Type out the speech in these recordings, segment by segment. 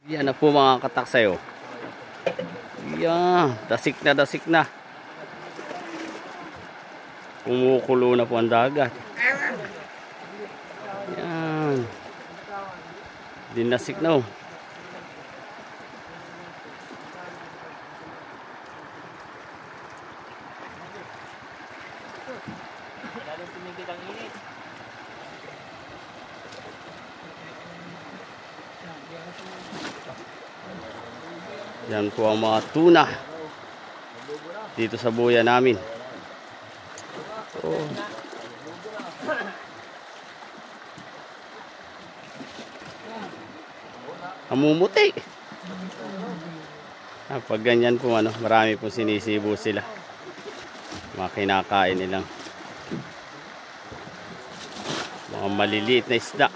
Yan na po mga kataksayo. Yan, dasik na dasik na. Kumukulo na po ang dagat. Yan. Dinasik na oh. Yan po ang mga tuna dito sa buya namin. Oh. Amumuti. Pag ganyan po marami po sinisibo sila. Mga kinakain nilang mga maliliit na isda.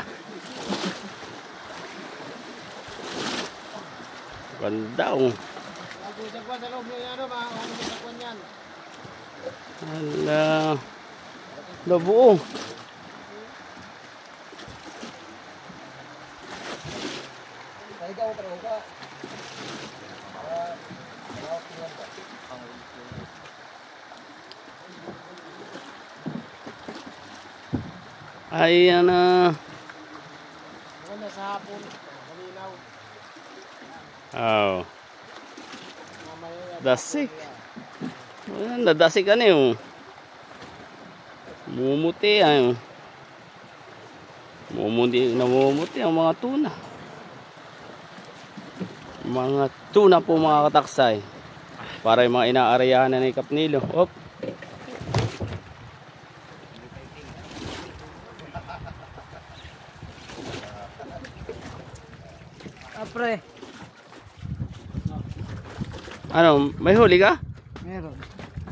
Ganda oh. Hala. Labuo. Ayan na. Oh. Dasik. Nadasik ka na yung mumuti yan. Namumuti ang mga tuna. Mga tuna po mga kataksay. Para yung mga inaarayahan na ni Kapnilo. Op. Apre. Ano, may huli ka? Meron.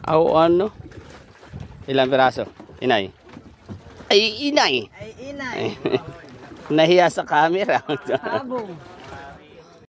Ano? Ilang piraso? Inay? Ay, inay! Ay, inay. Nahiya sa camera. Abong.